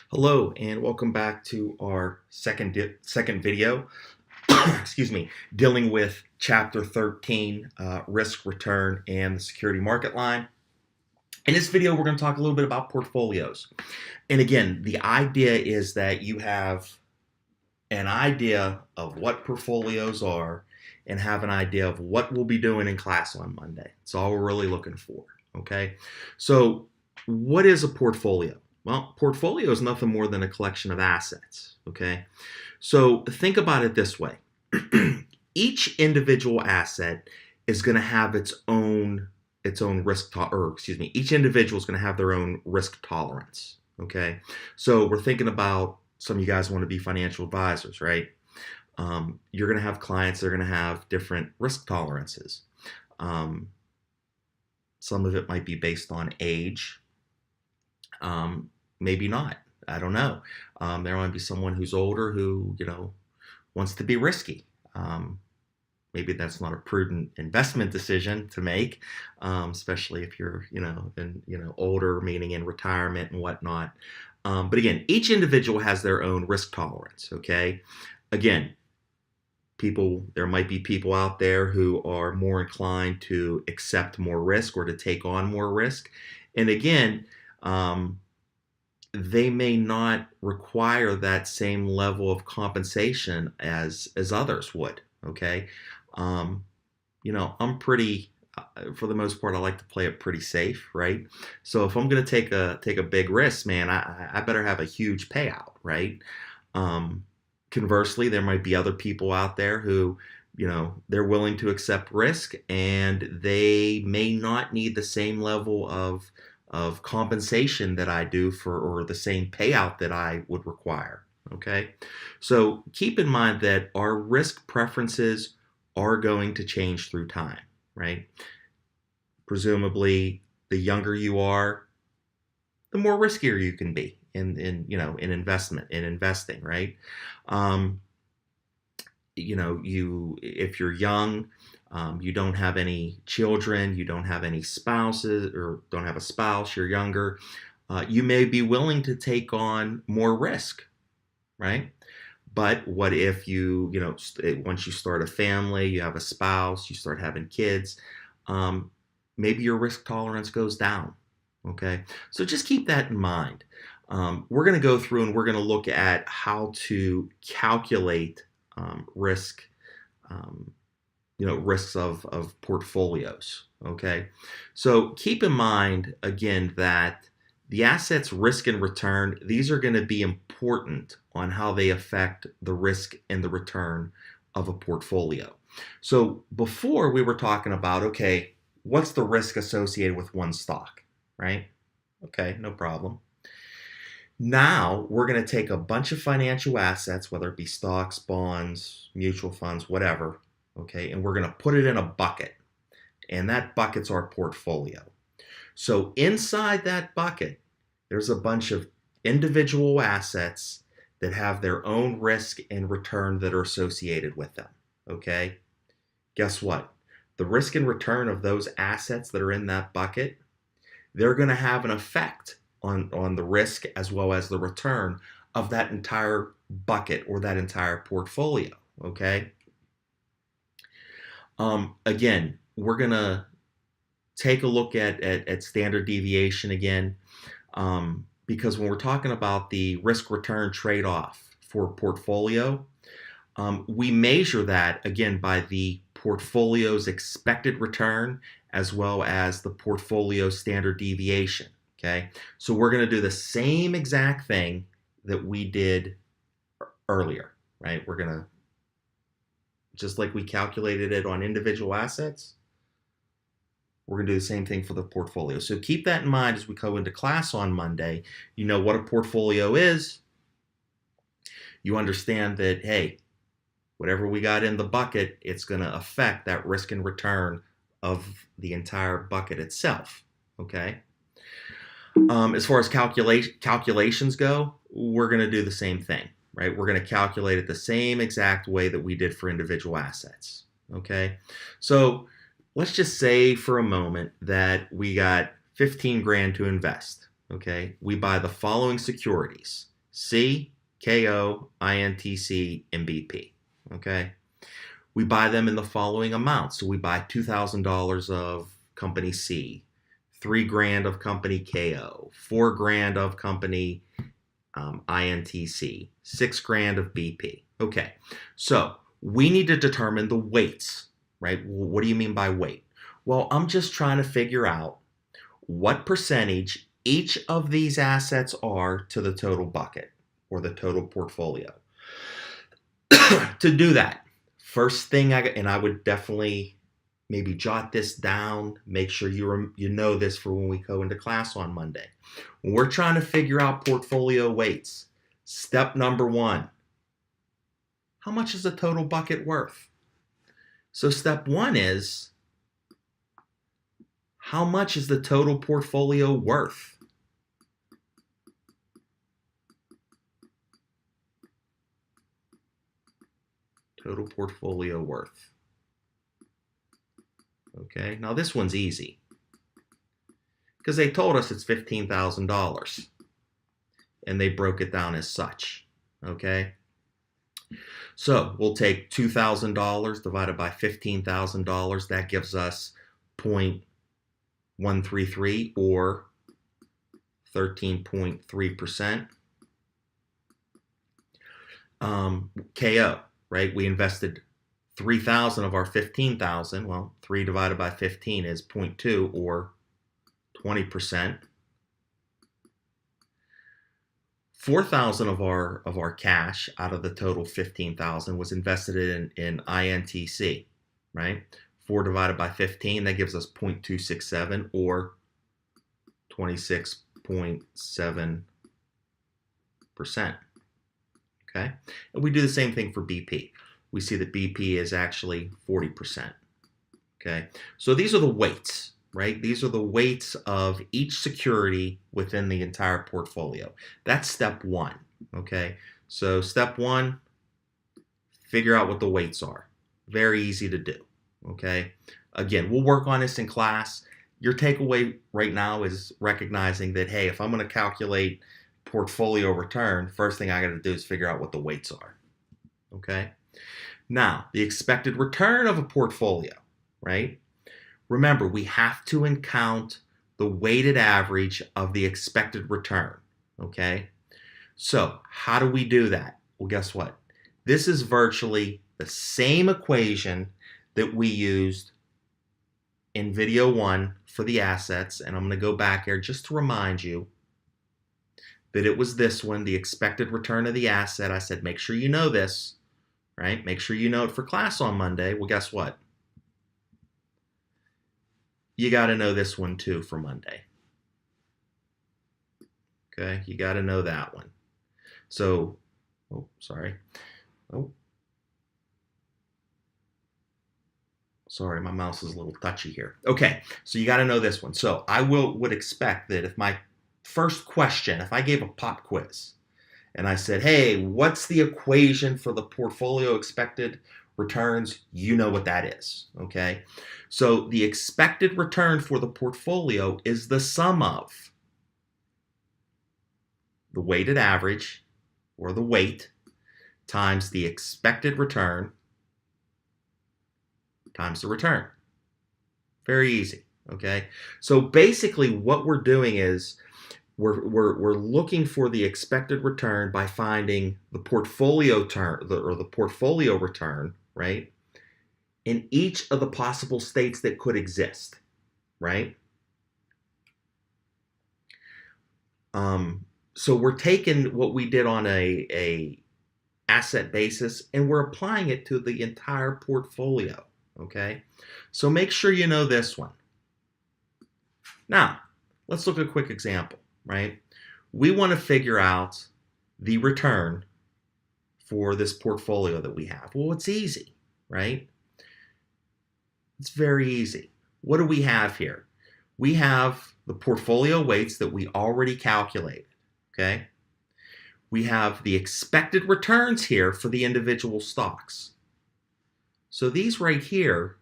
Hello and welcome back to our second video. Excuse me, dealing with Chapter 13, risk return and the security market line. In this video, we're going to talk a little bit about portfolios. And again, the idea is that you have an idea of what portfolios are and have an idea of what we'll be doing in class on Monday. That's all we're really looking for. Okay, so what is a portfolio? Well, portfolio is nothing more than a collection of assets. Okay, so think about it this way. Each individual asset is going to have its own risk or excuse me, each individual is going to have their own risk tolerance. Okay, so we're thinking about, some of you guys want to be financial advisors, right? You're going to have clients that are going to have different risk tolerances. Some of it might be based on age, maybe not. I don't know. There might be someone who's older who, wants to be risky. Maybe that's not a prudent investment decision to make, especially if you're, older, meaning in retirement and whatnot. But again, each individual has their own risk tolerance. Okay. Again, there might be people out there who are more inclined to accept more risk or to take on more risk. And again, they may not require that same level of compensation as others would. Okay. I'm pretty, for the most part, I like to play it pretty safe, right? So if I'm going to take a big risk, man, I better have a huge payout, right? Conversely, there might be other people out there who, they're willing to accept risk and they may not need the same level of compensation that I do or the same payout that I would require. Okay. So keep in mind that our risk preferences are going to change through time, right? Presumably, the younger you are, the more riskier you can be in investing, right? If you're young, you don't have any children, you don't have any spouses, or don't have a spouse, you're younger, you may be willing to take on more risk, right? But what if once you start a family, you have a spouse, you start having kids, maybe your risk tolerance goes down. Okay, so just keep that in mind. We're going to go through and we're going to look at how to calculate risk, risks of portfolios. Okay, so keep in mind again that the assets risk and return, these are going to be important on how they affect the risk and the return of a portfolio. So before we were talking about, okay, what's the risk associated with one stock, right? Okay, no problem. Now we're going to take a bunch of financial assets, whether it be stocks, bonds, mutual funds, whatever, okay, and we're going to put it in a bucket. And that bucket's our portfolio. So inside that bucket, there's a bunch of individual assets that have their own risk and return that are associated with them. Okay? Guess what? The risk and return of those assets that are in that bucket, they're going to have an effect on the risk as well as the return of that entire bucket or that entire portfolio. Okay? Again, we're going to take a look at standard deviation again, because when we're talking about the risk return trade-off for a portfolio, we measure that again by the portfolio's expected return as well as the portfolio standard deviation. Okay, so we're going to do the same exact thing that we did earlier, right? We're going to, just like we calculated it on individual assets, we're going to do the same thing for the portfolio. So keep that in mind as we go into class on Monday. You know what a portfolio is. You understand that, hey, whatever we got in the bucket, it's going to affect that risk and return of the entire bucket itself. Okay. As far as calculations go, we're going to do the same thing, right? We're going to calculate it the same exact way that we did for individual assets. Okay. So let's just say for a moment that we got 15 grand to invest. okay, we buy the following securities: C, KO, INTC, and BP. Okay, we buy them in the following amounts. So we buy $2,000 of company C, $3,000 of company KO, $4,000 of company INTC, $6,000 of BP. Okay, so we need to determine the weights, right? What do you mean by weight? Well, I'm just trying to figure out what percentage each of these assets are to the total bucket or the total portfolio. To do that, first thing and I would definitely maybe jot this down, make sure you know this for when we go into class on Monday. When we're trying to figure out portfolio weights, step number one, how much is the total bucket worth? So step one is, how much is the total portfolio worth? Total portfolio worth. Okay, now this one's easy because they told us it's $15,000 and they broke it down as such. Okay, so we'll take $2,000 divided by $15,000. That gives us 0.133 or 13.3%. KO, right? We invested 3,000 of our 15,000. Well, 3 divided by 15 is 0.2 or 20%. 4,000 of our cash out of the total 15,000 was invested in INTC, right? 4 divided by 15, that gives us 0.267 or 26.7%. Okay, and we do the same thing for BP. We see that BP is actually 40%. Okay, so these are the weights, right? These are the weights of each security within the entire portfolio. That's step one. Okay, so step one, figure out what the weights are. Very easy to do. Okay, again, we'll work on this in class. Your takeaway right now is recognizing that, hey, if I'm going to calculate portfolio return, first thing I got to do is figure out what the weights are. Okay, now the expected return of a portfolio, right? Remember, we have to count the weighted average of the expected return. Okay, so how do we do that? Well, guess what? This is virtually the same equation that we used in video 1 for the assets, and I'm going to go back here just to remind you that it was this one, the expected return of the asset. I said, make sure you know this, right? Make sure you know it for class on Monday. Well, guess what? You got to know this one too for Monday. Okay, you got to know that one. So, oh, sorry. Oh, sorry, my mouse is a little touchy here. Okay, so you got to know this one. So I would expect that if my first question, if I gave a pop quiz and I said, hey, what's the equation for the portfolio expected returns? You know what that is, okay? So the expected return for the portfolio is the sum of the weighted average, or the weight, times the expected return times the return. Very easy, okay? So basically what we're doing is we're looking for the expected return by finding the portfolio the portfolio return, right, in each of the possible states that could exist, right? So we're taking what we did on a asset basis and we're applying it to the entire portfolio, okay? So make sure you know this one. Now, let's look at a quick example, right? We want to figure out the return for this portfolio that we have. Well, it's easy, right? It's very easy. What do we have here? We have the portfolio weights that we already calculated, okay? We have the expected returns here for the individual stocks. So these right here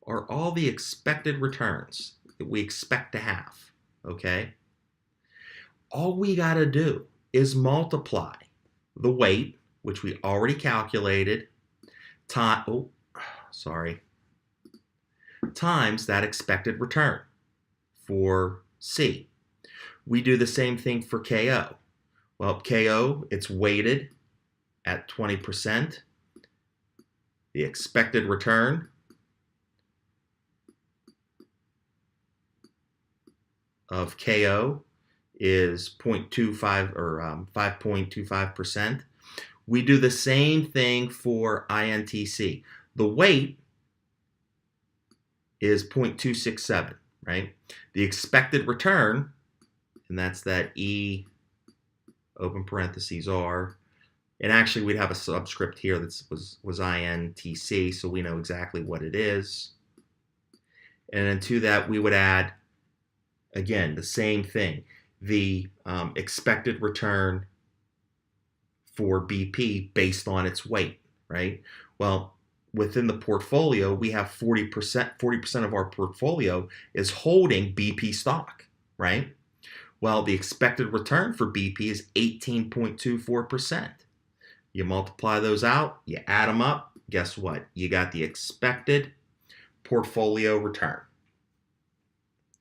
are all the expected returns that we expect to have, okay? All we got to do is multiply the weight, which we already calculated, times that expected return for C. We do the same thing for KO. Well, KO, it's weighted at 20%. The expected return of KO is 0.25 or 5.25%. We do the same thing for INTC. The weight is 0.267, right? The expected return, and that's that E open parentheses R, and actually we'd have a subscript here that was INTC, so we know exactly what it is. And then to that we would add, again, the same thing, the expected return for BP based on its weight, right? Well, within the portfolio, we have 40% of our portfolio is holding BP stock, right? Well, the expected return for BP is 18.24%. You multiply those out, you add them up, guess what? You got the expected portfolio return.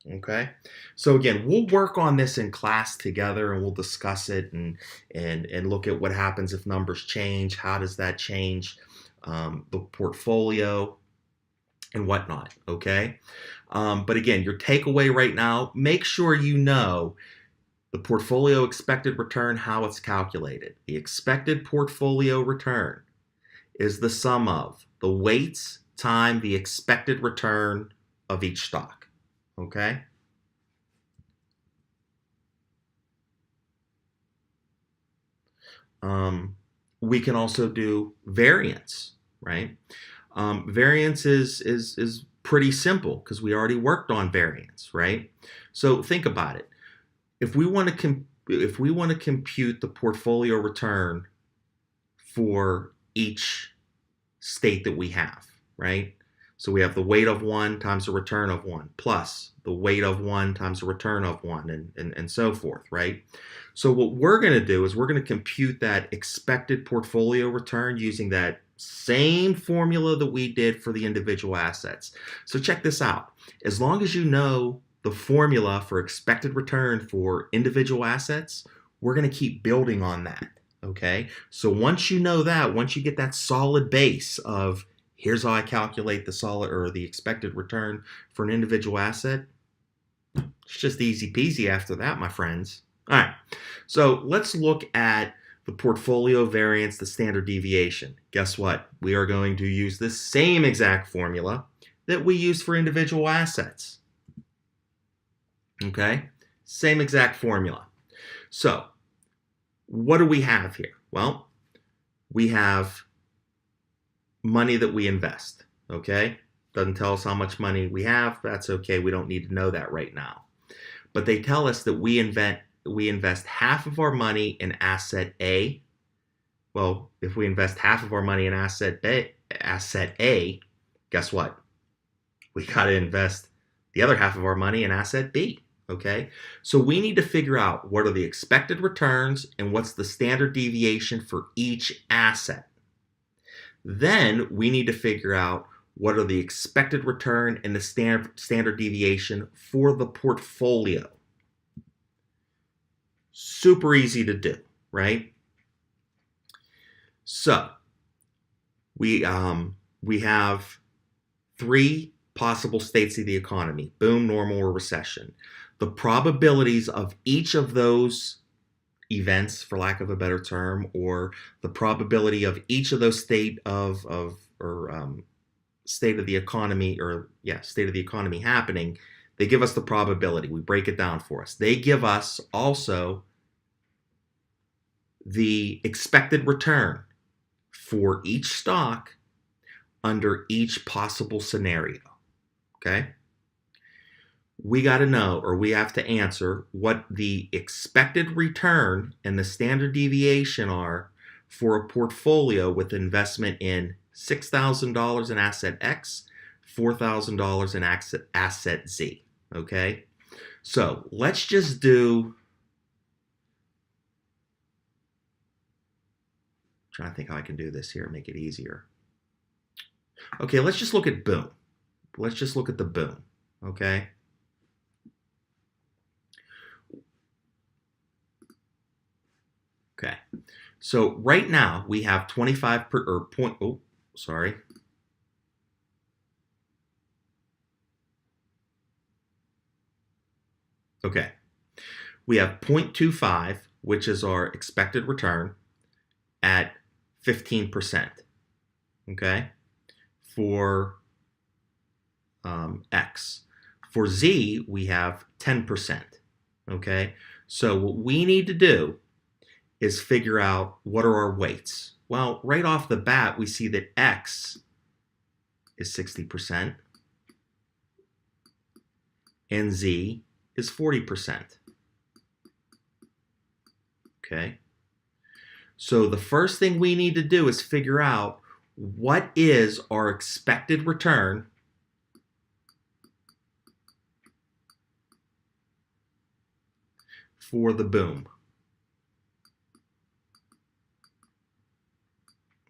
Okay, so again, we'll work on this in class together, and we'll discuss it and look at what happens if numbers change. How does that change the portfolio and whatnot? Okay, but again, your takeaway right now: make sure you know the portfolio expected return, how it's calculated. The expected portfolio return is the sum of the weights times the expected return of each stock. Okay. We can also do variance, right? Variance is pretty simple because we already worked on variance, right? So think about it. If we want to compute the portfolio return for each state that we have, right? So we have the weight of 1 times the return of 1 plus the weight of 1 times the return of 1 and so forth, right? So what we're going to do is we're going to compute that expected portfolio return using that same formula that we did for the individual assets. So check this out. As long as you know the formula for expected return for individual assets, we're going to keep building on that, okay? So once you know that, once you get that solid base of here's how I calculate the solid or the expected return for an individual asset, it's just easy peasy after that, my friends. All right, so let's look at the portfolio variance, the standard deviation. Guess what? We are going to use the same exact formula that we use for individual assets. Okay, same exact formula. So what do we have here? Well, we have money that we invest, okay? Doesn't tell us how much money we have. That's okay. We don't need to know that right now. But they tell us that we invest half of our money in asset A. Well, if we invest half of our money in asset A, guess what? We got to invest the other half of our money in asset B, okay? So we need to figure out what are the expected returns and what's the standard deviation for each asset. Then we need to figure out what are the expected return and the standard deviation for the portfolio. Super easy to do, right? So we have 3 possible states of the economy: boom, normal, or recession. The probabilities of each of those events, for lack of a better term, or the probability of each of those state of the economy happening, they give us the probability. We break it down for us. They give us also the expected return for each stock under each possible scenario. Okay? We got to know, or we have to answer, what the expected return and the standard deviation are for a portfolio with investment in $6,000 in asset X, $4,000 in asset Z. Okay? So let's just do trying to think how I can do this here, make it easier. Okay, let's just look at boom. Let's just look at the boom, okay? Okay, so right now we have 25 per, or point, oh, sorry. Okay, we have 0.25, which is our expected return at 15%, okay, for X. For Z, we have 10%, okay? So what we need to do is figure out what are our weights. Well, right off the bat, we see that X is 60% and Z is 40%. Okay? So the first thing we need to do is figure out what is our expected return for the boom.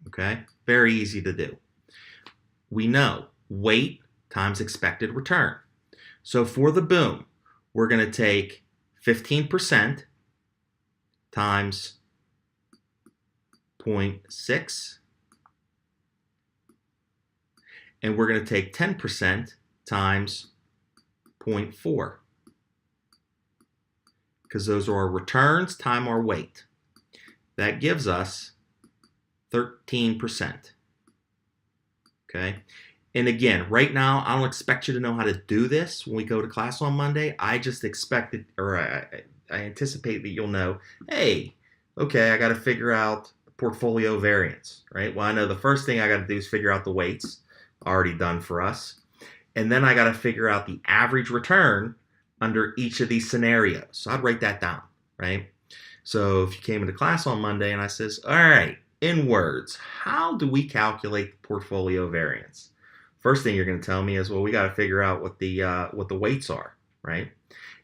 Okay? Very easy to do. We know weight times expected return. So for the boom, we're going to take 15% times 0.6, and we're going to take 10% times 0.4, because those are our returns times our weight. That gives us 13%. Okay? And again, right now, I don't expect you to know how to do this when we go to class on Monday. I just expect it, or I anticipate that you'll know, hey, okay, I got to figure out portfolio variance, right? Well, I know the first thing I got to do is figure out the weights, already done for us. And then I got to figure out the average return under each of these scenarios. So I'd write that down, right? So if you came into class on Monday and I says, all right, in words, how do we calculate the portfolio variance? First thing you're going to tell me is, well, we got to figure out what the weights are, right?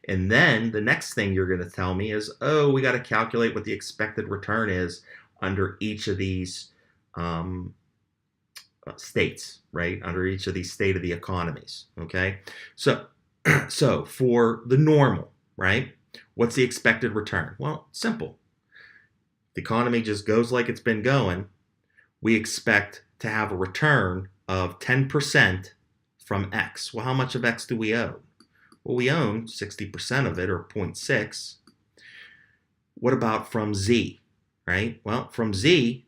And then the next thing you're going to tell me is, oh, we got to calculate what the expected return is under each of these states, right? Under each of these state of the economies, okay? So for the normal, right? What's the expected return? Well, simple. The economy just goes like it's been going. We expect to have a return of 10% from X. Well, how much of X do we own? Well, we own 60% of it, or 0.6. What about from Z, right? Well, from Z,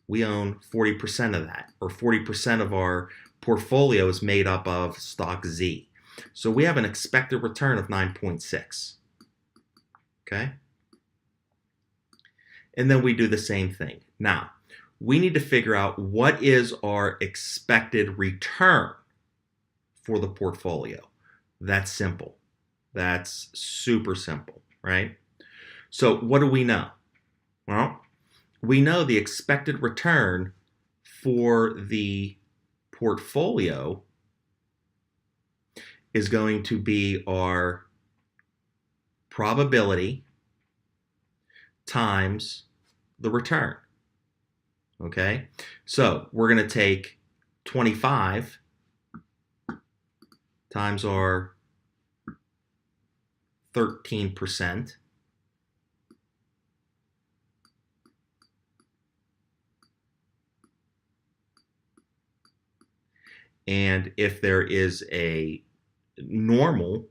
we own 40% of that, or 40% of our portfolio is made up of stock Z. So we have an expected return of 9.6. Okay? And then we do the same thing. Now, we need to figure out what is our expected return for the portfolio. That's simple. That's super simple, right? So what do we know? Well, we know the expected return for the portfolio is going to be our probability times the return. Okay, so we're going to take 25 times our 13%, and if there is a normal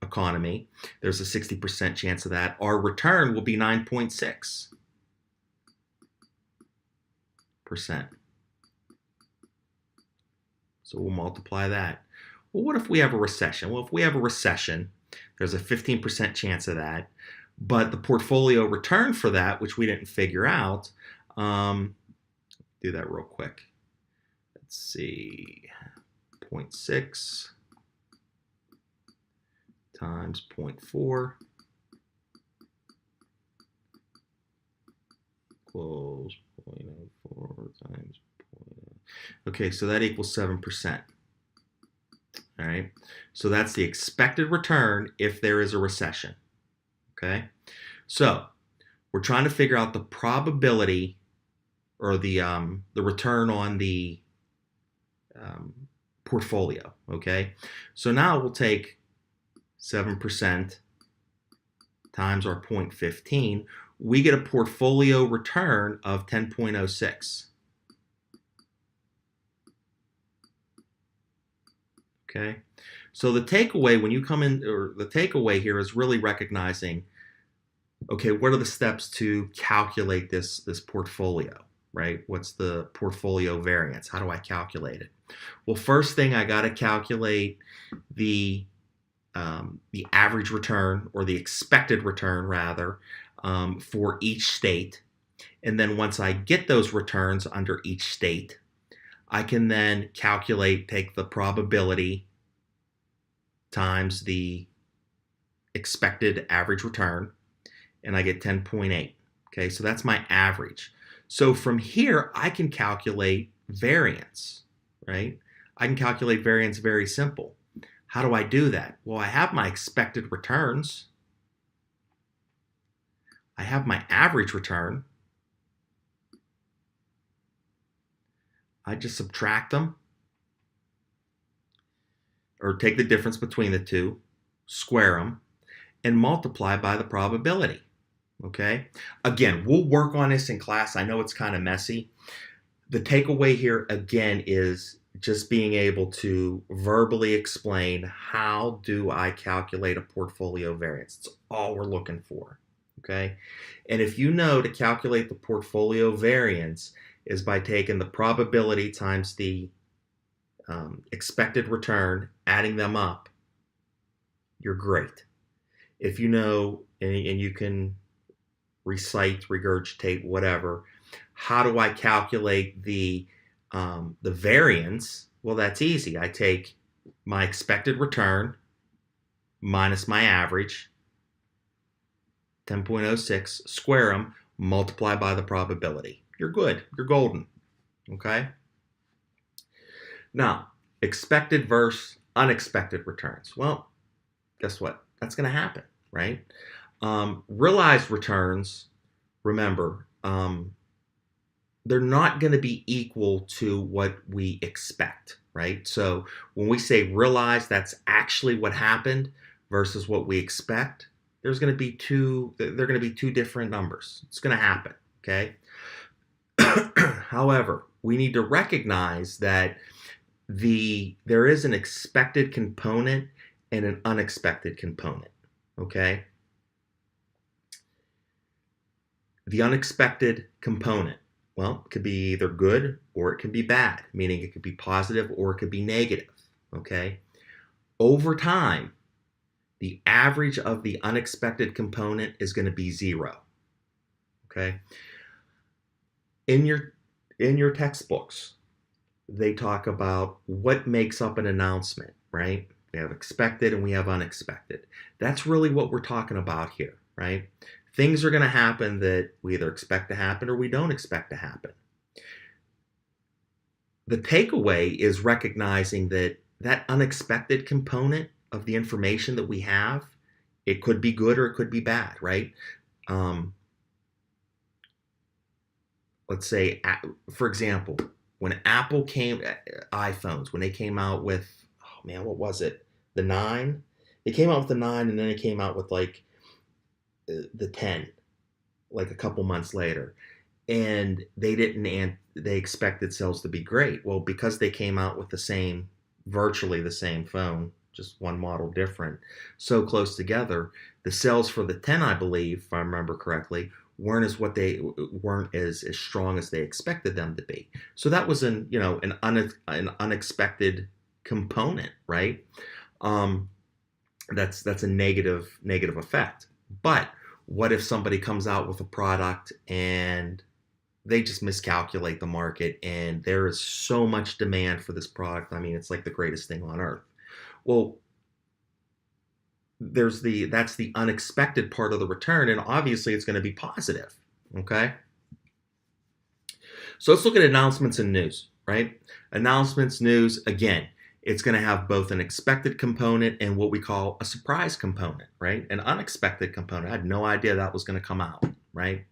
economy, there's a 60% chance of that. Our return will be 9.6%. So we'll multiply that. Well, what if we have a recession? Well, if we have a recession, there's a 15% chance of that. But the portfolio return for that, which we didn't figure out, do that real quick. Let's see, 0.6 times 0.4 equals 0.04 times 0.0. Okay, so that equals 7%. All right, so that's the expected return if there is a recession. Okay, so we're trying to figure out the probability or the return on the portfolio, okay? So now we'll take 7% times our 0.15. We get a portfolio return of 10.06. Okay? So the takeaway when you come in, or the takeaway here is really recognizing, okay, what are the steps to calculate this portfolio, right? What's the portfolio variance? How do I calculate it? Well, first thing I got to calculate the average return, or the expected return rather, for each state. And then once I get those returns under each state, I can then take the probability times the expected average return, and I get 10.8. Okay, so that's my average. So from here, I can calculate variance, right? I can calculate variance very simple. How do I do that? Well, I have my expected returns. I have my average return. I just subtract them, or take the difference between the two, square them, and multiply by the probability. Okay? Again, we'll work on this in class. I know it's kind of messy. The takeaway here, again, is just being able to verbally explain, how do I calculate a portfolio variance? It's all we're looking for. Okay? And if you know to calculate the portfolio variance is by taking the probability times the expected return, adding them up, you're great. If you know, and you can recite, regurgitate, whatever, how do I calculate the variance? Well, that's easy. I take my expected return minus my average, 10.06, square them, multiply by the probability. You're good. You're golden. Okay? Now, expected versus unexpected returns. Well, guess what? That's going to happen, right? Realized returns, remember, they're not going to be equal to what we expect, right? So when we say realized, that's actually what happened versus what we expect. They're going to be two different numbers. It's going to happen, okay? However, we need to recognize that there is an expected component and an unexpected component, okay? The unexpected component, well, it could be either good or it can be bad, meaning it could be positive or it could be negative, okay? Over time, the average of the unexpected component is going to be 0, okay? In your textbooks, they talk about what makes up an announcement, right? We have expected and we have unexpected. That's really what we're talking about here, right? Things are going to happen that we either expect to happen or we don't expect to happen. The takeaway is recognizing that unexpected component of the information that we have, it could be good or it could be bad, right? Let's say, for example, when Apple iPhones, when they came out with, oh man, what was it? The 9? They came out with the 9 and then they came out with like the 10, like a couple months later. And they expected sales to be great. Well, because they came out with virtually the same phone, just one model different, so close together, the sales for the 10, I believe, if I remember correctly, weren't as strong as they expected them to be. So that was an unexpected component, right? That's a negative effect. But what if somebody comes out with a product and they just miscalculate the market and there is so much demand for this product? I mean, it's like the greatest thing on earth. Well, that's the unexpected part of the return, and obviously it's going to be positive, okay? So let's look at announcements and news, right? Announcements, news, again, it's going to have both an expected component and what we call a surprise component, right? An unexpected component. I had no idea that was going to come out, right?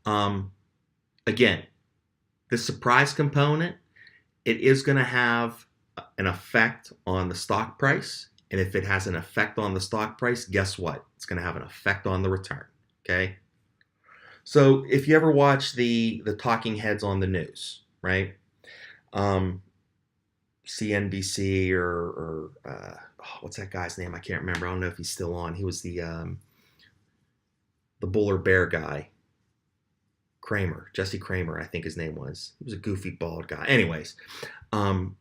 Um, Again, the surprise component, it is going to have an effect on the stock price. And if it has an effect on the stock price, guess what? It's going to have an effect on the return. Okay. So if you ever watch the talking heads on the news, right? Um, CNBC or what's that guy's name? I can't remember. I don't know if he's still on. He was the Bull or Bear guy. Kramer, Jesse Kramer, I think his name was. He was a goofy bald guy. Anyways, um,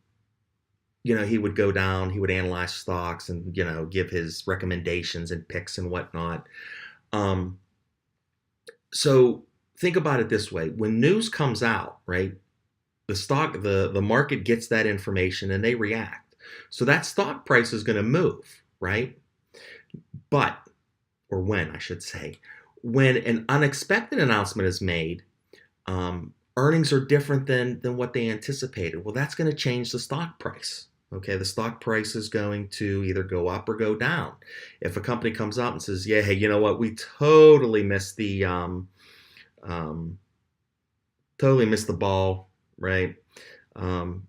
he would go down, he would analyze stocks and, give his recommendations and picks and whatnot. Um, so think about it this way. When news comes out, right, the market gets that information and they react. So that stock price is going to move, right? But, or when I should say, when an unexpected announcement is made, earnings are different than what they anticipated. Well, that's going to change the stock price. Okay, the stock price is going to either go up or go down. If a company comes out and says, "Yeah, hey, you know what? We totally missed the ball, right?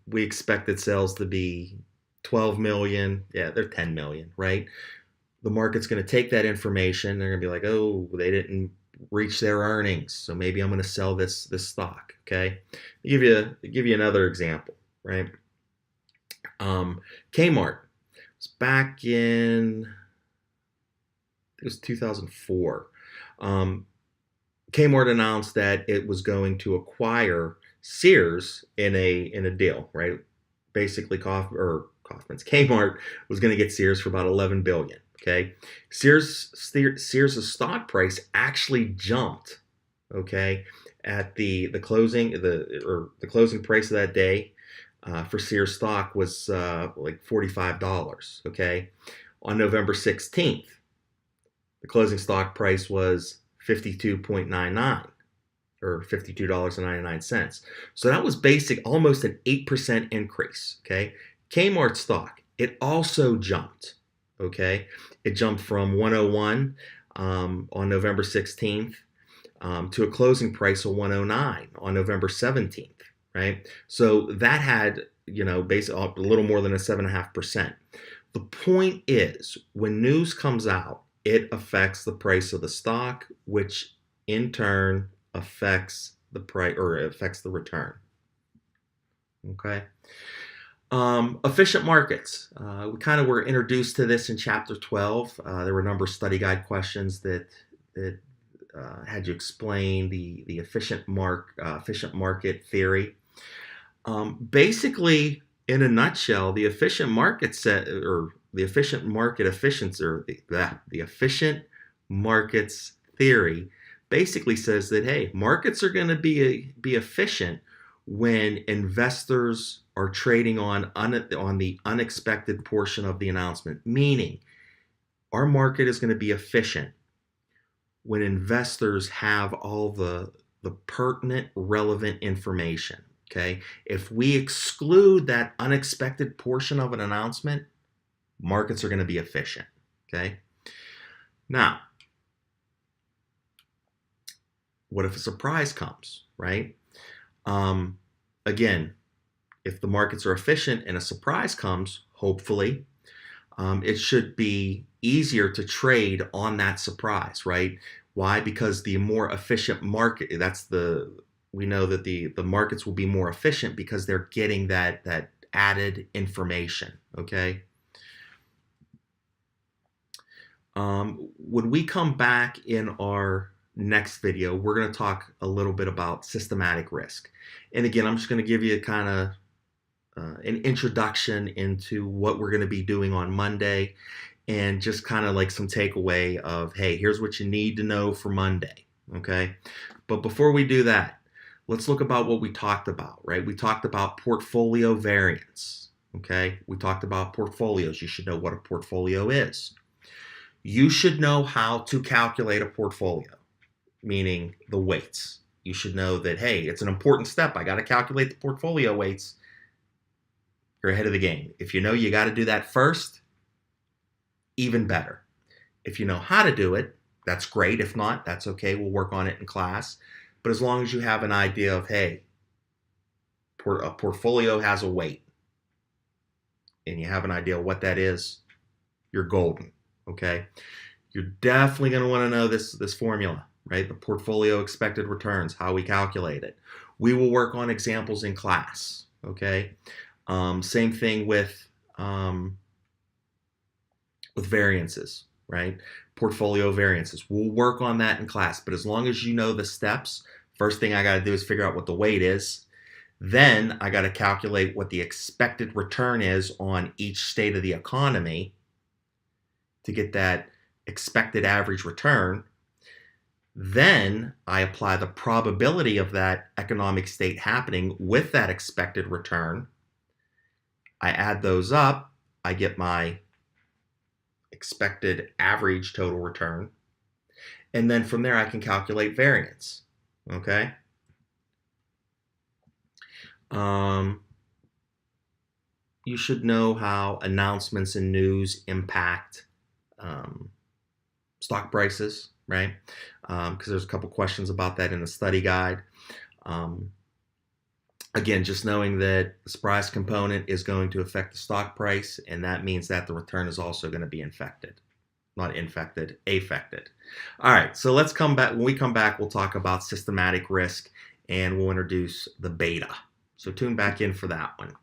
We expected sales to be 12 million. Yeah, they're 10 million, right?" The market's going to take that information. They're going to be like, "Oh, they didn't reach their earnings, so maybe I'm going to sell this stock." Okay, I'll give you another example, right? Kmart was back in, I think it was 2004. Kmart announced that it was going to acquire Sears in a deal, right? Basically, Kaufman's Kmart was going to get Sears for about $11 billion. Okay, Sears' stock price actually jumped. Okay, at the closing the closing price of that day for Sears stock was like $45. Okay, on November 16th, the closing stock price was $52.99 or $52.99. So that was almost an 8% increase. Okay, Kmart stock, it also jumped. Okay, it jumped from 101 on November 16th to a closing price of 109 on November 17th, right? So that had, basically a little more than a 7.5%. The point is, when news comes out, it affects the price of the stock, which in turn affects the price or affects the return. Okay. Efficient markets. We kind of were introduced to this in chapter 12. There were a number of study guide questions that had you explain the efficient market theory. Basically, in a nutshell, the efficient market markets theory basically says that, hey, markets are going to be efficient when investors are trading on the unexpected portion of the announcement. Meaning, our market is going to be efficient when investors have all the pertinent, relevant information. Okay, if we exclude that unexpected portion of an announcement, markets are going to be efficient. Okay, now, what if a surprise comes, right? Again, if the markets are efficient and a surprise comes, hopefully, it should be easier to trade on that surprise, right? Why? Because the more efficient market, we know that the markets will be more efficient because they're getting that added information, okay? When we come back in our next video, we're going to talk a little bit about systematic risk. And again, I'm just going to give you kind of an introduction into what we're going to be doing on Monday and just kind of like some takeaway of, hey, here's what you need to know for Monday, okay? But before we do that, let's look about what we talked about, right? We talked about portfolio variance, okay? We talked about portfolios. You should know what a portfolio is. You should know how to calculate a portfolio, meaning the weights. You should know that, hey, it's an important step. I got to calculate the portfolio weights. You're ahead of the game. If you know you got to do that first, even better. If you know how to do it, that's great. If not, that's okay. We'll work on it in class. But as long as you have an idea of, hey, a portfolio has a weight, and you have an idea of what that is, you're golden. Okay. You're definitely going to want to know this formula, right? The portfolio expected returns, how we calculate it. We will work on examples in class. Okay. Same thing with variances, right? Portfolio variances. We'll work on that in class, but as long as you know the steps, first thing I got to do is figure out what the weight is. Then I got to calculate what the expected return is on each state of the economy to get that expected average return. Then I apply the probability of that economic state happening with that expected return. I add those up. I get my expected average total return. And then from there, I can calculate variance. Okay? You should know how announcements and news impact stock prices, right? Because there's a couple questions about that in the study guide. Again, just knowing that the surprise component is going to affect the stock price, and that means that the return is also going to be affected. All right, so let's come back. When we come back, we'll talk about systematic risk, and we'll introduce the beta. So tune back in for that one.